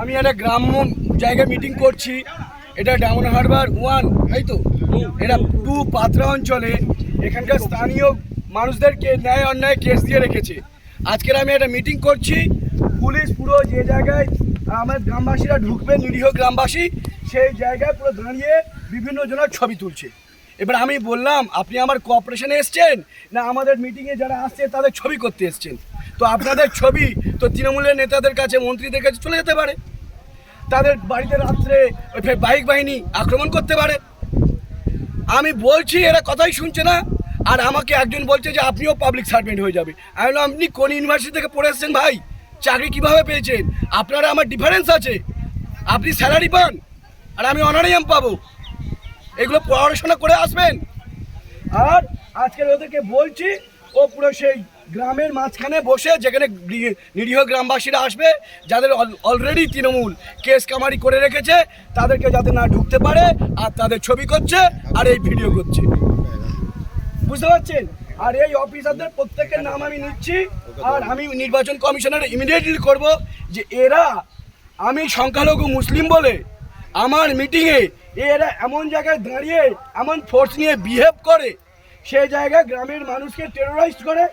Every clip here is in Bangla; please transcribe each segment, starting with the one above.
আমি একটা গ্রাম্য জায়গায় মিটিং করছি, এটা ডায়মন্ড হারবার 1, তাই তো? এটা 2 পাত্রা অঞ্চলে এখানকার স্থানীয় মানুষদেরকে ন্যায় অন্যায় কেস দিয়ে রেখেছে। আজকের আমি একটা মিটিং করছি, পুলিশ পুরো যে জায়গায় আমার গ্রামবাসীরা ঢুকবে, নিরীহ গ্রামবাসী, সেই জায়গায় পুরো দাঁড়িয়ে বিভিন্ন জনের ছবি তুলছে। এবার আমি বললাম, আপনি আমার কোঅপারেশনে এসছেন না আমাদের মিটিংয়ে যারা আসছে তাদের ছবি করতে এসছেন? তো আপনাদের ছবি তো তৃণমূলের নেতাদের কাছে, মন্ত্রীদের কাছে চলে যেতে পারে, তাদের বাড়িতে রাত্রে বাইক বাহিনী আক্রমণ করতে পারে। আমি বলছি, এরা কথাই শুনছে না। আর আমাকে একজন বলছে যে আপনিও পাবলিক সার্ভেন্ট হয়ে যাবে। আমি বললাম, আপনি কোন ইউনিভার্সিটি থেকে পড়ে এসছেন ভাই? চাকরি কিভাবে পেয়েছেন? আপনারা আমার ডিফারেন্স আছে, আপনি স্যালারি পান আর আমি অনারিয়াম পাবো। এগুলো পড়াশোনা করে আসবেন। আর আজকের ওদেরকে বলছি, ও পুরো সেই গ্রামের মাঝখানে বসে, যেখানে নিরীহ গ্রামবাসীরা আসবে, যাদের অলরেডি তৃণমূল কেস কামারি করে রেখেছে, তাদেরকে যাতে না ঢুকতে পারে, আর তাদের ছবি করছে আর এই ভিডিও করছে, বুঝতে পারছেন? আর এই অফিসারদের প্রত্যেকের নাম আমি নিচ্ছি, আর আমি নির্বাচন কমিশনার ইমিডিয়েটলি করব যে এরা, আমি সংখ্যালঘু মুসলিম বলে আমার মিটিংয়ে এরা এমন জায়গায় দাঁড়িয়ে এমন ফোর্স নিয়ে বিহেভ করে, সেই জায়গায় গ্রামের মানুষকে টেরোরাইজ করে,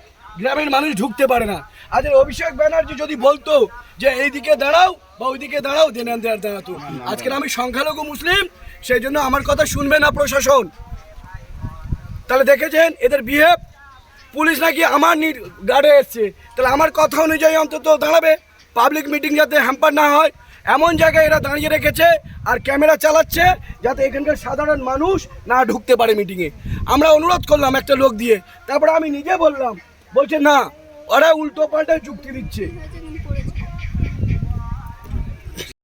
গ্রামের মানুষ ঢুকতে পারে না। আজকে অভিষেক ব্যানার্জি যদি বলতো যে এইদিকে দাঁড়াও বা ওইদিকে দাঁড়াও, দাঁড়াতো। আজকের আমি সংখ্যালঘু মুসলিম, সেই জন্য আমার কথা শুনবে না প্রশাসন। তাহলে দেখেছেন এদের বিহেভ। পুলিশ নাকি আমার গার্ডে এসছে, তাহলে আমার কথা অনুযায়ী অন্তত দাঁড়াবে, পাবলিক মিটিং যাতে হ্যাম্পার না হয়। এমন জায়গায় এরা দাঁড়িয়ে রেখেছে আর ক্যামেরা চালাচ্ছে যাতে এখানকার সাধারণ মানুষ না ঢুকতে পারে মিটিংয়ে। আমরা অনুরোধ করলাম একটা লোক দিয়ে, তারপরে আমি নিজে বললাম, বলছে না, ওরা উল্টো পাল্টা যুক্তি দিচ্ছে।